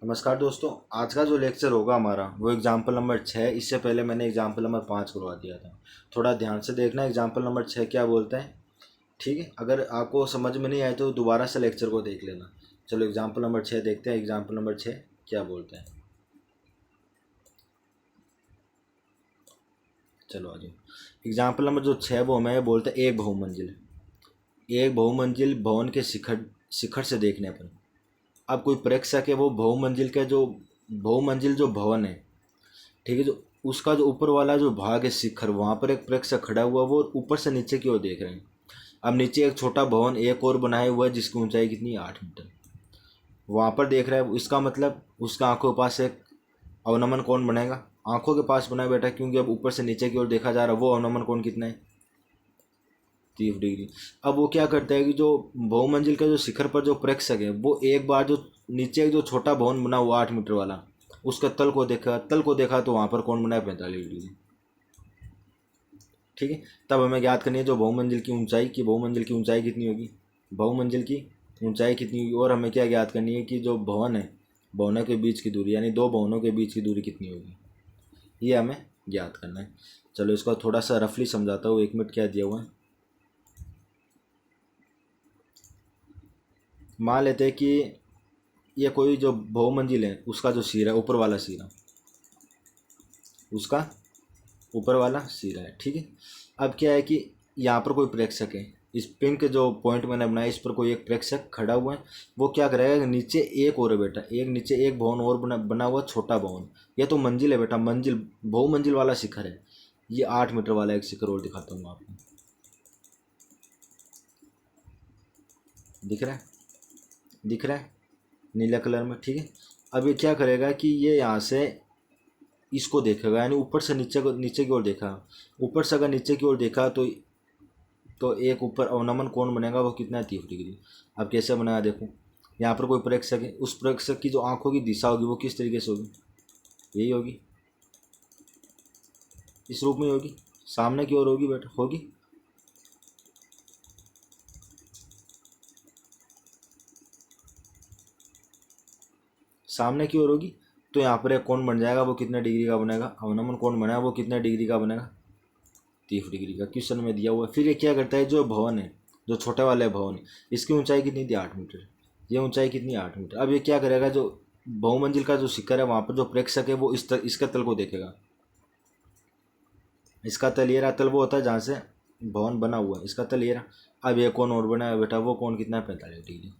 नमस्कार दोस्तों। आज का जो लेक्चर होगा हमारा वो एग्जाम्पल नंबर 6। इससे पहले मैंने एग्जाम्पल नंबर 5 करवा दिया था। थोड़ा ध्यान से देखना एग्जाम्पल नंबर 6 क्या बोलता है। ठीक है, अगर आपको समझ में नहीं आए तो दोबारा से लेक्चर को देख लेना। चलो एग्जाम्पल नंबर 6 देखते हैं। एग्जाम्पल नंबर 6 क्या बोलता है। चलो आ जाओ। एग्जाम्पल नंबर जो 6 वो हमें बोलता है एक बहुमंजिल भवन के शिखर शिखर से देखने पर। अब कोई प्रेक्षक है, वो बहुमंजिल के जो बहुमंजिल जो भवन है, ठीक है, जो उसका जो ऊपर वाला जो भाग है शिखर, वहाँ पर एक प्रेक्षक खड़ा हुआ, वो ऊपर से नीचे की ओर देख रहे हैं। अब नीचे एक छोटा भवन एक और बनाया हुआ है जिसकी ऊंचाई कितनी है, 8 मीटर। वहाँ पर देख रहा है, इसका मतलब उसका आंखों के पास एक अवनमन कोण बनेगा। आंखों के पास बना है बेटा, क्योंकि अब ऊपर से नीचे की ओर देखा जा रहा है। वो अवनमन कोण कितना है, 30 डिग्री। अब वो क्या करता है कि जो बहुमंजिल के जो शिखर पर जो प्रेक्षक है, वो एक बार जो नीचे जो छोटा भवन बना हुआ 8 मीटर वाला, उसका तल को देखा तो वहाँ पर कौन बना है, 45 डिग्री। ठीक है, तब हमें याद करनी है जो बहुमंजिल की ऊंचाई की, बहुमंजिल की ऊंचाई कितनी होगी, बहुमंजिल की ऊंचाई कितनी होगी। और हमें क्या याद करनी है कि जो भवन है, भवनों के बीच की दूरी, यानी दो भवनों के बीच की दूरी कितनी होगी, ये हमें याद करना है। चलो इसको थोड़ा सा रफली समझाता हूँ। 1 मिनट क्या दिया हुआ है। मान लेते हैं कि ये कोई जो बहुमंजिल है, उसका जो सिरा है, ऊपर वाला सिरा, उसका ऊपर वाला सिरा है। ठीक है, अब क्या है कि यहाँ पर कोई प्रेक्षक है। इस पिंक जो पॉइंट मैंने बनाया, इस पर कोई एक प्रेक्षक खड़ा हुआ है। वो क्या करेगा, नीचे एक और है बेटा, एक नीचे एक भवन और बना हुआ छोटा भवन। ये तो मंजिल है बेटा, मंजिल बहुमंजिल वाला शिखर है। ये 8 मीटर वाला एक शिखर और दिखाता हूँ आपको। दिख रहा है, दिख रहा है नीला कलर में। ठीक है, अब ये क्या करेगा कि ये यहाँ से इसको देखेगा, यानी ऊपर से नीचे को, नीचे की ओर देखा। ऊपर से अगर नीचे की ओर देखा तो एक ऊपर अवनमन कोण बनेगा, वो कितना है, 30 डिग्री। अब कैसे बनाया देखो। यहाँ पर कोई प्रेक्षक है, उस प्रेक्षक की जो आंखों की दिशा होगी वो किस तरीके से होगी, यही होगी, इस रूप में होगी, सामने की ओर होगी बेटा, होगी। सामने की ओर होगी। तो यहाँ पर एक कोण बन जाएगा, वो कितने डिग्री का बनेगा, अवनमन कोण बनेगा, वो कितने डिग्री का बनेगा, 30 डिग्री का। क्वेश्चन में दिया हुआ है। फिर ये क्या करता है, जो भवन है, जो छोटे वाले भवन है, इसकी ऊंचाई कितनी थी, 8 मीटर। ये ऊंचाई कितनी, 8 मीटर। अब ये क्या करेगा, जो बहुमंजिल का जो शिखर है, वहाँ पर जो प्रेक्षक है वो इसका तल को देखेगा। इसका तल ये रहा, तल वो होता है जहाँ से भवन बना हुआ है, इसका तल ये रहा। अब ये कौन और बना है बेटा, वो कौन कितना है, 45 डिग्री।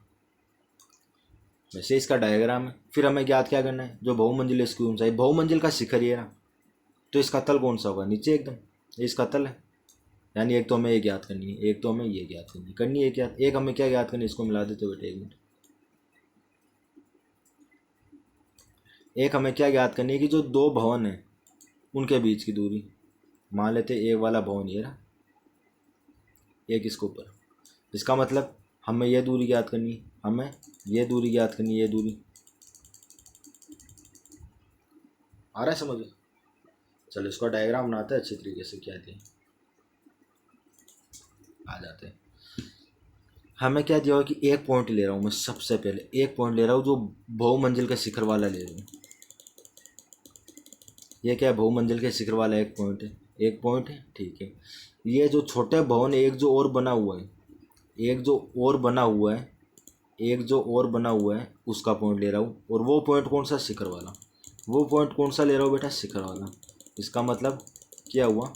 वैसे इसका डायग्राम है। फिर हमें ज्ञात क्या करना है, जो बहुमंजिल है इसकी ऊंचाई, बहुमंजिल का शिखर ये रहा, तो इसका तल कौन सा होगा, नीचे एकदम, ये इसका तल है। यानी एक तो हमें ये ज्ञात करनी है, एक तो हमें ये ज्ञात करनी है क्या, एक हमें क्या ज्ञात करनी है, इसको मिला देते बेटे 1 मिनट। एक हमें क्या ज्ञात करनी है कि जो दो भवन है उनके बीच की दूरी। मान लेते एक वाला भवन ये रहा, एक इसके ऊपर। इसका मतलब हमें ये दूरी ज्ञात करनी है, हमें ये दूरी ज्ञात करनी है, ये दूरी। आ रहा है समझ में। चलो इसका डायग्राम बनाते हैं अच्छी तरीके से, क्या दिया आ जाते हैं। हमें क्या दिया हुआ कि एक पॉइंट ले रहा हूँ मैं, सबसे पहले एक पॉइंट ले रहा हूँ जो बहुमंजिल के शिखर वाला ले रहा हूँ। ये क्या है, बहुमंजिल के शिखर वाला एक पॉइंट है, एक पॉइंट है। ठीक है, ये जो छोटे भवन एक जो और बना हुआ है, एक जो और बना हुआ है, एक जो और बना हुआ है, उसका पॉइंट ले रहा हूँ। और वो पॉइंट कौन सा, शिखर वाला। वो पॉइंट कौन सा ले रहा हूँ बेटा, शिखर वाला। इसका मतलब क्या हुआ,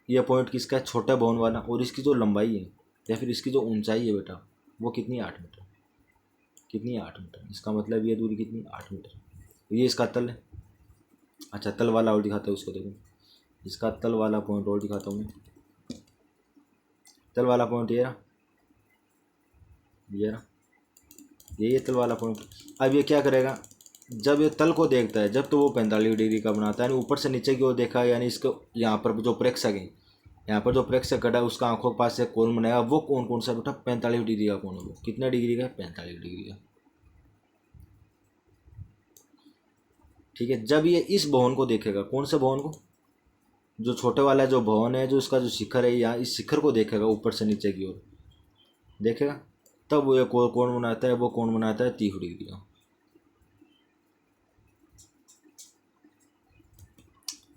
ये पॉइंट किसका है, छोटा भवन वाला। और इसकी जो लंबाई है या फिर इसकी जो ऊंचाई है बेटा, वो कितनी, 8 मीटर। कितनी, 8 मीटर। इसका मतलब ये दूरी कितनी, 8 मीटर। ये इसका तल है। अच्छा तल वाला और दिखाता हूँ उसको, देखो इसका तल वाला पॉइंट और दिखाता हूँ मैं। तल वाला पॉइंट ये रहा, ये रहा, ये तल वाला पॉइंट। अब ये क्या करेगा, जब ये तल को देखता है, जब तो वो 45 डिग्री का बनाता है, यानी ऊपर से नीचे की ओर देखा, यानी इसको यहाँ पर जो प्रेक्षक है, यहाँ पर जो प्रेक्षक खड़ा है, उसका आंखों के पास से कोण बनाएगा। वो कौन कौन सा बेटा, 45 डिग्री का कोण है। वो कितने डिग्री का है, 45 डिग्री का। ठीक है, जब ये इस भवन को देखेगा, कौन से भवन को, जो छोटे वाला जो भवन है, जो इसका जो शिखर है, यहाँ इस शिखर को देखेगा ऊपर से नीचे की ओर देखेगा, तब वो एक और कोण बनाता है। वो कोण बनाता है 30 डिग्री का।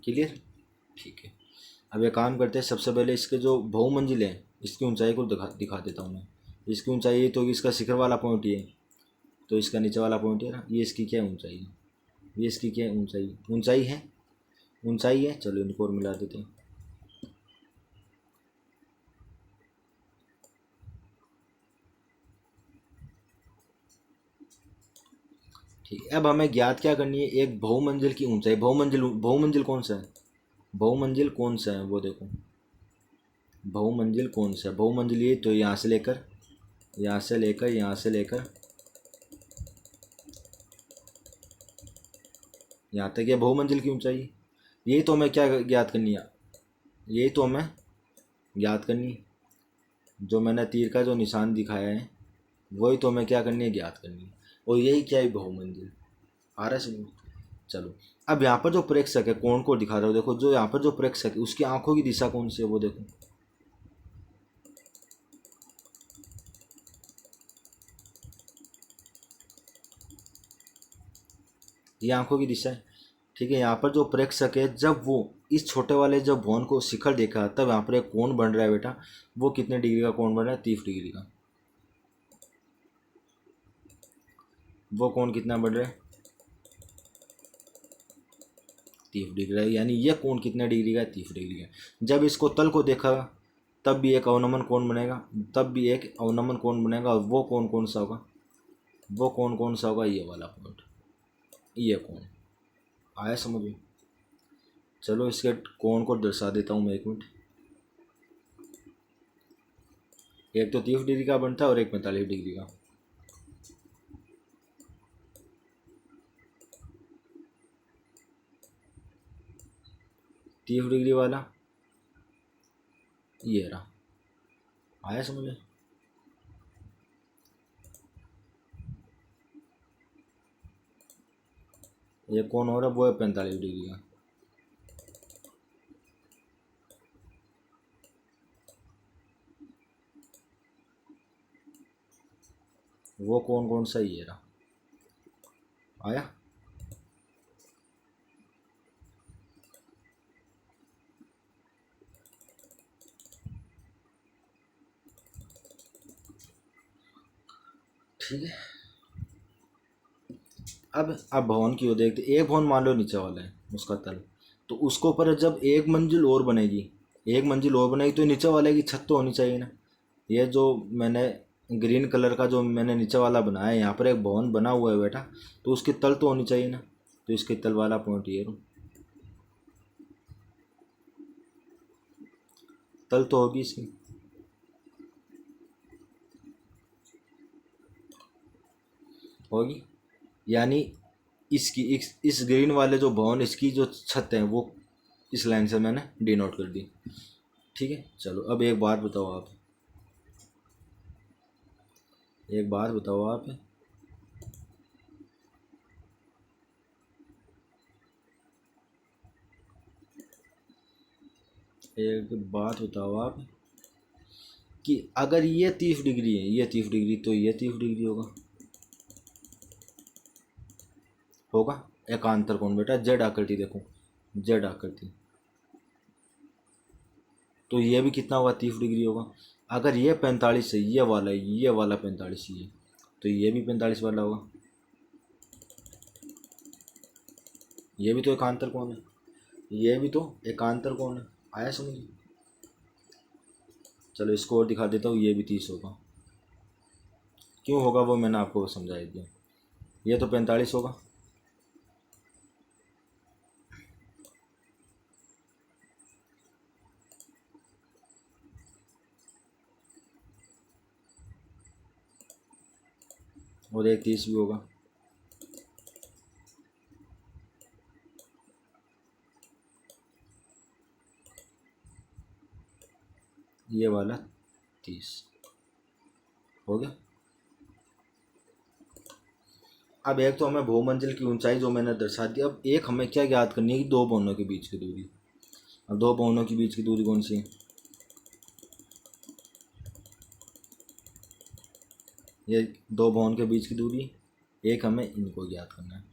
क्लियर, ठीक है। अब ये काम करते हैं, सबसे पहले इसके जो बहुमंजिल है इसकी ऊंचाई को दिखा देता हूँ मैं। इसकी ऊंचाई तो इसका शिखर वाला पॉइंट ये है, तो इसका नीचे वाला पॉइंट है ना, ये इसकी क्या ऊंचाई है, ये इसकी क्या ऊंचाई ऊंचाई है, ऊंचाई है। चलो इनको और मिला देते हैं। ठीक है, अब हमें ज्ञात क्या करनी है, एक बहुमंजिल की ऊंचाई। बहुमंजिल कौन सा है, बहुमंजिल कौन सा है वो देखो, बहुमंजिल कौन सा है, बहुमंजिल ये तो यहाँ से लेकर यहाँ से लेकर यहाँ से लेकर यहाँ तक, ये बहुमंजिल की ऊंचाई। यही तो हमें क्या ज्ञात करनी है, यही तो हमें ज्ञात करनी है। जो मैंने तीर का जो निशान दिखाया है वही तो हमें क्या करनी है, ज्ञात करनी है। और यही क्या है, बहुमंजिल। आ रहा है समझ। चलो अब यहाँ पर जो प्रेक्षक है, कौन को दिखा रहा हो, देखो जो यहाँ पर जो प्रेक्षक है उसकी आंखों की दिशा कौन सी है वो देखो, ये आंखों की दिशा है। ठीक है, यहाँ पर जो प्रेक्षक है, जब वो इस छोटे वाले जब भवन को शिखर देखा तब यहाँ पर एक कोण बन रहा है बेटा, वो कितने डिग्री का कोण बन रहा है, 30 डिग्री का। वो कोण कितना बन रहा है, 30 डिग्री, यानी ये कोण कितने डिग्री का है, 30 डिग्री का। जब इसको तल को देखा तब भी एक अवनमन कोण बनेगा, तब भी एक अवनमन कोण बनेगा। और वो कोण कौन सा होगा, वो कोण कौन सा होगा, ये वाला पॉइंट, ये कोण। आया समझ में। चलो इसके कोण को दर्शा देता हूँ मैं, एक मिनट। एक तो 30 डिग्री का बनता है और एक 45 डिग्री का। तीस डिग्री वाला ये रहा। आया समझ में। ये कौन हो रहा है, वो है 45 डिग्री का। वो कौन कौन सा, ये रहा। आया। ठीक है, अब भवन की ओर देखते। एक भवन मान लो नीचे वाला है उसका तल, तो उसको ऊपर जब एक मंजिल और बनेगी, एक मंजिल और बनेगी तो नीचे वाले की छत तो होनी चाहिए ना। ये जो मैंने ग्रीन कलर का जो मैंने नीचे वाला बनाया है, यहाँ पर एक भवन बना हुआ है बेटा, तो उसकी तल तो होनी चाहिए ना। तो इसके तल वाला पॉइंट ये रो, तल तो होगी इसकी। होगी, यानी इसकी इस ग्रीन वाले जो भवन इसकी जो छत है वो इस लाइन से मैंने डिनोट कर दी। ठीक है, चलो अब एक बात बताओ आप, एक बात बताओ आप, एक बात बताओ आप कि अगर ये 30 डिग्री है, ये 30 डिग्री, तो ये 30 डिग्री होगा, होगा। एकांतर कोण बेटा, जेड आकृति देखो, जेड आकृति, तो ये भी कितना होगा, 30 डिग्री होगा। अगर ये 45 है, ये वाला है, ये वाला 45 ही है, तो ये भी 45 वाला होगा। ये भी तो एकांतर कोण है, ये भी तो एकांतर कोण है। आया समझ। चलो इसको और दिखा देता हूँ, ये भी 30 होगा। क्यों होगा वो मैंने आपको समझा दिया। ये तो 45 होगा, और एक 30 भी होगा। ये वाला 30 हो गया। अब एक तो हमें बहुमंजिल की ऊंचाई जो मैंने दर्शा दी, अब एक हमें क्या ज्ञात करनी है कि दो भवनों के बीच की दूरी। अब दो भवनों के बीच की दूरी कौन सी है, ये दो भवन के बीच की दूरी। एक हमें इनको ज्ञात करना है,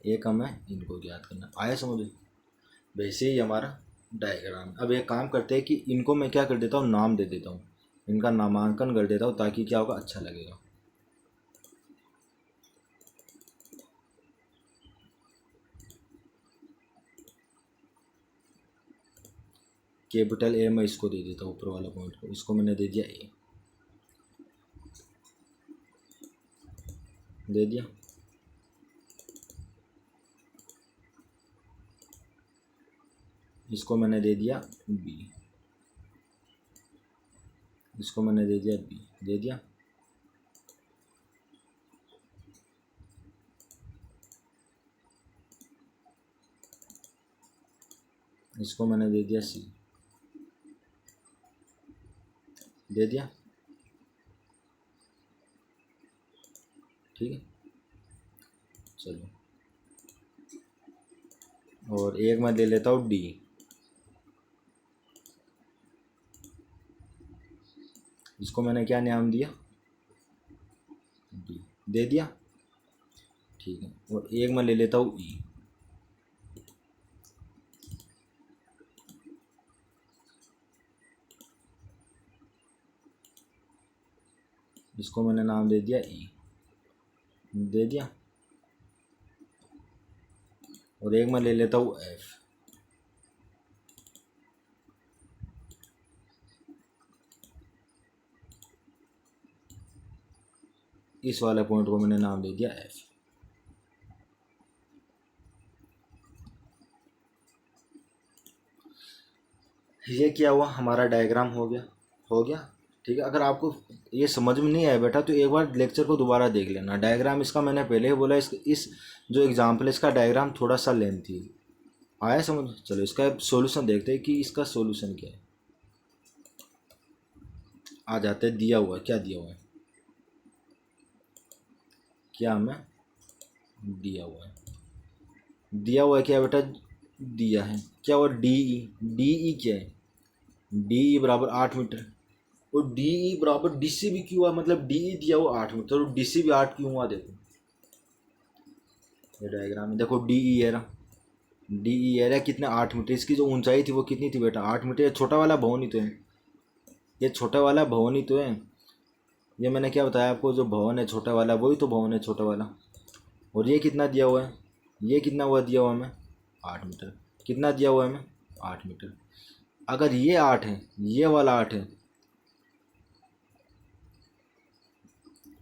एक हमें इनको ज्ञात करना है। आया समझ। वैसे ही हमारा डायग्राम। अब एक काम करते हैं कि इनको मैं क्या कर देता हूँ, नाम दे देता हूँ, इनका नामांकन कर देता हूँ ताकि क्या होगा, अच्छा लगेगा। कैपिटल ए मैं इसको दे देता हूँ, ऊपर वाला पॉइंट को, इसको मैंने दे दिया ए, दे दिया। इसको मैंने दे दिया बी, इसको मैंने दे दिया बी, दे दिया। इसको मैंने दे दिया सी, दे दिया। ठीक है, चलो। और एक मैं ले लेता हूँ डी, इसको मैंने क्या नाम दिया, डी, दे दिया। ठीक है, और एक मैं ले लेता हूँ ई, इसको मैंने नाम दे दिया ई, दे दिया। और एक मैं ले लेता हूँ एफ, इस वाले पॉइंट को मैंने नाम दे दिया एफ। ये क्या हुआ, हमारा डायग्राम हो गया, हो गया। ठीक है, अगर आपको ये समझ में नहीं आया बेटा तो एक बार लेक्चर को दोबारा देख लेना। डायग्राम इसका मैंने पहले ही बोला, इस जो एग्जाम्पल है इसका डायग्राम थोड़ा सा लेंथी है। आया समझ? चलो इसका सॉल्यूशन देखते हैं कि इसका सॉल्यूशन क्या है। आ जाते हैं, दिया हुआ है, क्या दिया हुआ है, क्या हमें दिया हुआ है, दिया हुआ है क्या बेटा, दिया है क्या, और डी ई, डी ई क्या है, डी ई बराबर 8 मीटर। और डी ई बराबर डी सी भी क्यों हुआ, मतलब डी ई दिया हुआ 8 मीटर और डी सी भी 8 क्यों हुआ, देखो ये डायग्राम में देखो, D E era, D E era कितना 8 मीटर, इसकी जो ऊंचाई थी वो कितनी थी बेटा, 8 मीटर। ये छोटा वाला भवन ही तो है, ये छोटा वाला भवन ही तो है। ये मैंने क्या बताया आपको, जो भवन है छोटा वाला वही तो भवन है छोटा वाला। और ये कितना दिया हुआ है, ये कितना हुआ दिया हुआ हमें, 8 मीटर। कितना दिया हुआ है हमें, 8 मीटर। अगर ये 8 है, ये वाला 8 है,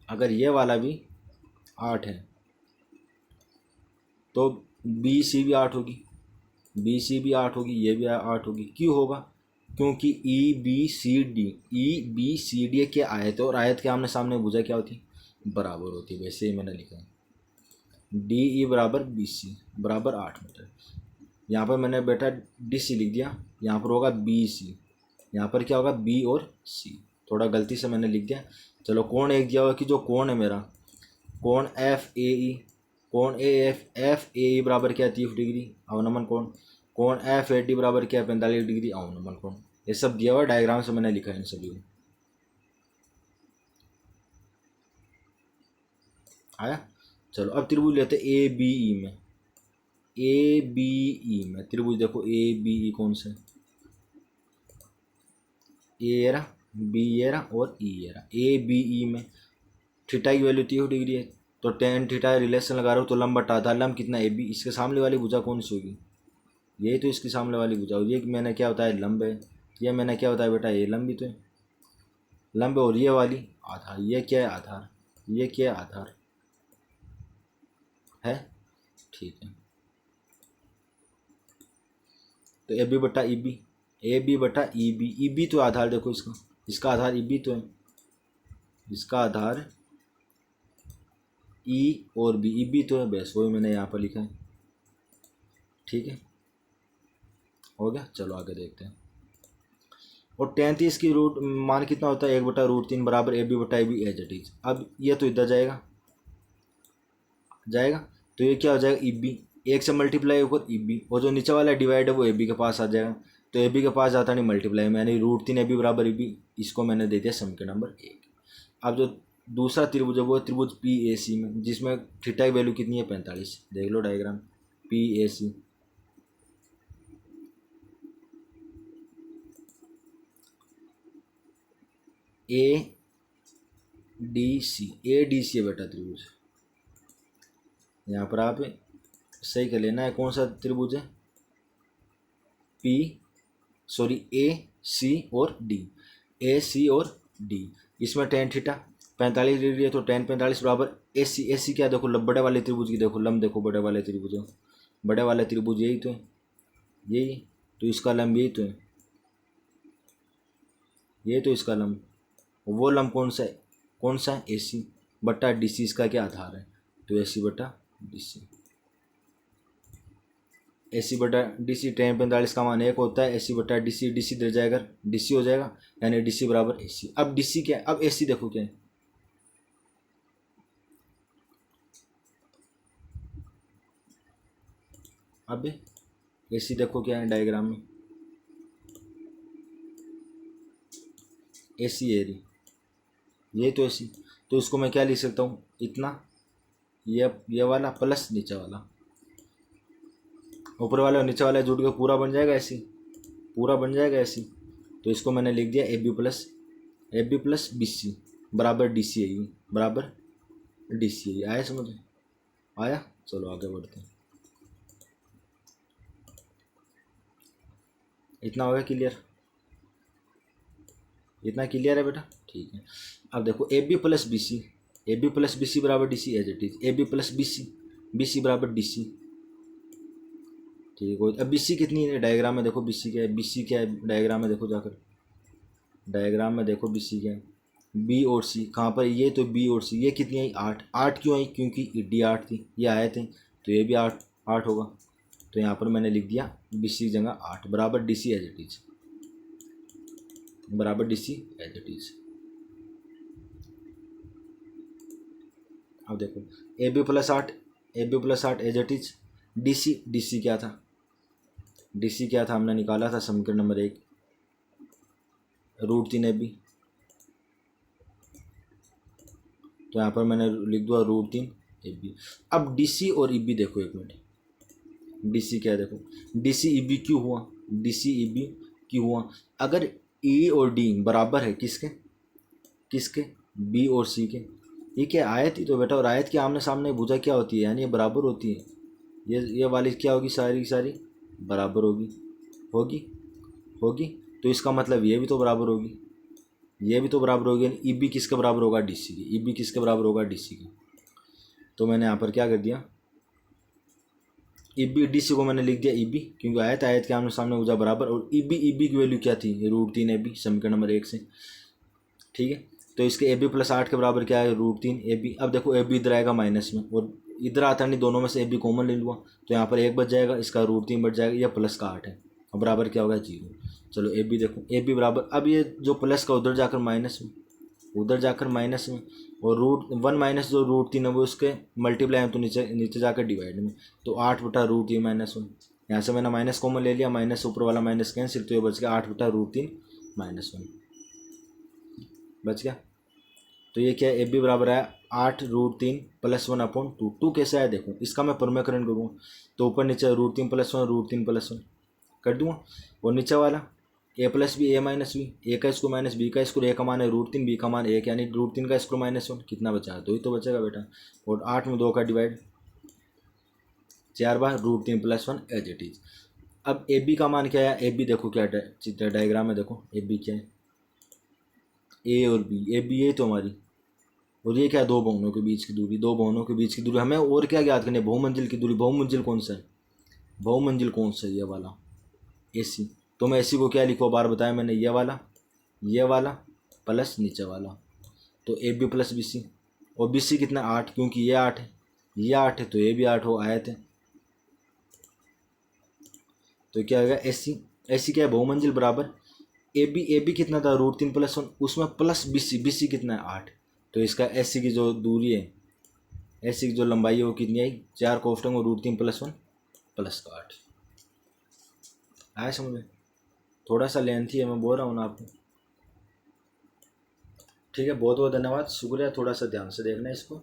अगर ये वाला भी 8 है तो बी सी भी 8 होगी, बी सी भी 8 होगी, ये भी 8 होगी। क्यों होगा, क्योंकि E B C D, E B C D के आयत है, और आयत के आमने सामने भुजा क्या होती, बराबर होती है। वैसे ही मैंने लिखा है डी ई बराबर बी सी बराबर 8 मीटर। यहाँ पर मैंने बेटा डी सी लिख दिया, यहाँ पर होगा बी सी, यहाँ पर क्या होगा बी और सी, थोड़ा गलती से मैंने लिख दिया। चलो कोण एक दिया हुआ कि जो कोण है मेरा, कोण एफ ए ई, कोण ए एफ, एफ ए ई बराबर क्या है 30 डिग्री अवनमन कोण, कोण एफ ए डी बराबर क्या है 45 डिग्री अवनमन कोण। ये सब दिया हुआ डायग्राम से मैंने लिखा है इन सभी को। आया? चलो अब त्रिभुज लेते ए बी ई में, ए बी ई में त्रिभुज देखो, ए बी ई कौन से, ए एरा, बी एरा और ई एरा। ए बी ई में थीटा की वैल्यू 30 डिग्री है, तो टेन थीटा रिलेशन लगा रहा हूँ तो लंब बटा आधा लंब कितना ए बी, इसके सामने वाली भुजा कौन सी होगी, यही तो इसके सामने वाली भुजा। और ये मैंने क्या बताया लंब है, ये मैंने क्या बताया बेटा ये लंब भी तो है, लंब है। और ये वाली आधार, ये क्या है आधार, ये क्या है आधार है। ठीक है, तो ए बी बटा ई बी, ए बी बटा ई बी, ई बी तो आधार देखो इसका, इसका आधार ई बी तो है, इसका आधार ई और बी, ई बी तो है, बस वही मैंने यहाँ पर लिखा है। ठीक है, हो गया। चलो आगे देखते हैं। और 33 की रूट मान कितना होता है, 1/√3 बराबर ए बी बटा A B as it is. अब ये तो इधर जाएगा, जाएगा तो ये क्या हो जाएगा ई बी, एक से मल्टीप्लाई होकर ई बी, और जो नीचे वाला डिवाइड है वो ए बी के पास आ जाएगा। तो ए बी के पास जाता नहीं मल्टीप्लाई, मैंने √3 ए बी बराबर ई बी, इसको मैंने दे दिया सम के नंबर 1। अब जो दूसरा त्रिभुज है वो त्रिभुज पी ए सी में, जिसमें थीटा की वैल्यू कितनी है 45, देख लो diagram, P A C A D C है बेटा त्रिभुज। यहाँ पर आप सही कर लेना है कौन सा त्रिभुज है, ए सी और डी, ए सी और डी। इसमें टेन थीटा 45 डिग्री है तो टेन 45 बराबर ए सी क्या देखो बड़े वाले त्रिभुज की देखो लंब देखो, बड़े वाले त्रिभुज है, बड़े वाले त्रिभुज यही तो है, यही तो इसका लंब यही तो है, ये तो इसका लंब, वो लंब कौन सा है ए सी बट्टा डी सी, इसका क्या आधार है तो ए सी बट्टा डी सी। ए सी बटा डी सी टेन 45 का मान 1 होता है, ए सी बटा डी सी इधर जाएगा डी सी हो जाएगा, यानी डी सी बराबर ए सी। अब डी सी क्या है, अब ए सी देखो क्या है, अब ए सी देखो क्या है डायग्राम में, ए सी एरी, ये तो ए सी, तो इसको मैं क्या लिख सकता हूँ इतना, ये वाला प्लस नीचे वाला, ऊपर वाला और नीचे वाला जुड़ के पूरा बन जाएगा ऐसी, पूरा बन जाएगा ऐसी। तो इसको मैंने लिख दिया A B plus B C बराबर डी सी आई बराबर डी सी आई। आया समझ, आया, चलो आगे बढ़ते हैं। इतना हो गया क्लियर, इतना क्लियर है बेटा, ठीक है। अब देखो A B plus B C बराबर D C as it is, A B plus B C बराबर डी सी, ठीक है। अब बी सी कितनी है डायग्राम में देखो, बी सी क्या है, बी सी क्या है डायग्राम में देखो, जाकर डायग्राम में देखो बी सी क्या है, बी और सी कहाँ पर, ये तो बी और सी, ये कितनी आई 8, 8 क्यों आई क्योंकि डी 8 थी, ये आए थे तो ये भी 8 होगा, तो यहाँ पर मैंने लिख दिया बी सी की जगह 8 बराबर D C as it is, बराबर D C as it is. अब देखो A B plus 8 as it is, D C क्या था, डी सी क्या था हमने निकाला था समीकरण नंबर 1 √3 ए बी, तो यहाँ पर मैंने लिख दिया √3 ए बी। अब डी सी और ई बी देखो एक मिनट, डी सी क्या देखो, डी सी ई बी क्यों हुआ, डी सी ई बी क्यों हुआ, अगर ई और डी बराबर है किसके बी और सी के, ये क्या आयत ही तो बेटा, और आयत के आमने सामने भुजा क्या होती है, यानी ये बराबर होती है, ये वाली क्या होगी, सारी की सारी बराबर होगी, तो इसका मतलब ये भी तो बराबर होगी, ये भी तो बराबर होगी, यानी ई बी किसके बराबर होगा डी सी की, ई बी किसके बराबर होगा डी सी की। तो मैंने यहाँ पर क्या कर दिया, ई बी डी सी को मैंने लिख दिया ई बी, क्योंकि आयत के आमने सामने भुजा बराबर, और ई बी की वैल्यू क्या थी √3 ए बी समीकरण नंबर 1 से, ठीक है। तो इसके ए बी प्लस 8 के बराबर क्या है √3 ए बी। अब देखो ए बी इधर आएगा माइनस में और इधर आता नहीं, दोनों में से ए बी कॉमन ले लूँगा, तो यहाँ पर 1 बच जाएगा, इसका √3 बच जाएगा, यह प्लस का 8 है, और बराबर क्या होगा 0। चलो ए बी देखो, ए बी बराबर, अब ये जो प्लस का उधर जाकर माइनस में, और √1 माइनस जो √3 है वो उसके मल्टीप्लाई में, तो नीचे जाकर डिवाइड में, तो 8 बटा √3 -1, यहाँ से मैंने माइनस कॉमन ले लिया, माइनस ऊपर वाला माइनस कैंसिल, तो ये बच गया 8 बटा √3 -1 बच गया। तो ये क्या है, ए बी बराबर है 8 √3 + 1/2। 2 कैसे आया देखो, इसका मैं प्रमेयकरण करूँगा, तो ऊपर नीचे √3 + 1 √3 + 1 कर दूँगा, और नीचे वाला a + b a - b, a का स्क्वायर माइनस b का स्क्वायर, a का मान है √3 b का मान 1, यानी √3 का स्क्वायर -1 कितना बचा, 2 ही तो बचेगा बेटा, और 8 में 2 का डिवाइड 4 बार √3 + 1 एज इट इज। अब ए बी का मान क्या है, ए बी देखो क्या चित्र डायग्राम में देखो, ए बी क्या है, ए और बी, ए बी ये तो हमारी, और ये क्या, 2 भवनों के बीच की दूरी, 2 भवनों के बीच की दूरी, हमें और क्या ज्ञात करनी है, बहुमंजिल की दूरी, बहुमंजिल कौन सा है, ये वाला ए सी, तो मैं ए सी को क्या लिखूँ, बार बताया मैंने, ये वाला प्लस नीचे वाला, तो A B plus B C, और बी सी कितना 8, क्योंकि ये 8 है, तो ये भी 8 हो आए थे, तो क्या होगा ए सी क्या है बहुमंजिल बराबर ए बी कितना था √3 + 1, उसमें प्लस बी सी कितना है 8, तो इसका ए सी की जो दूरी है, ए सी की जो लंबाई है वो कितनी आई 4 कोष्टक में √3 + 1 प्लस का 8। आया समझ में, थोड़ा सा लेंथी है, मैं बोल रहा हूँ ना आपको, ठीक है। बहुत बहुत धन्यवाद, शुक्रिया, थोड़ा सा ध्यान से देखना इसको।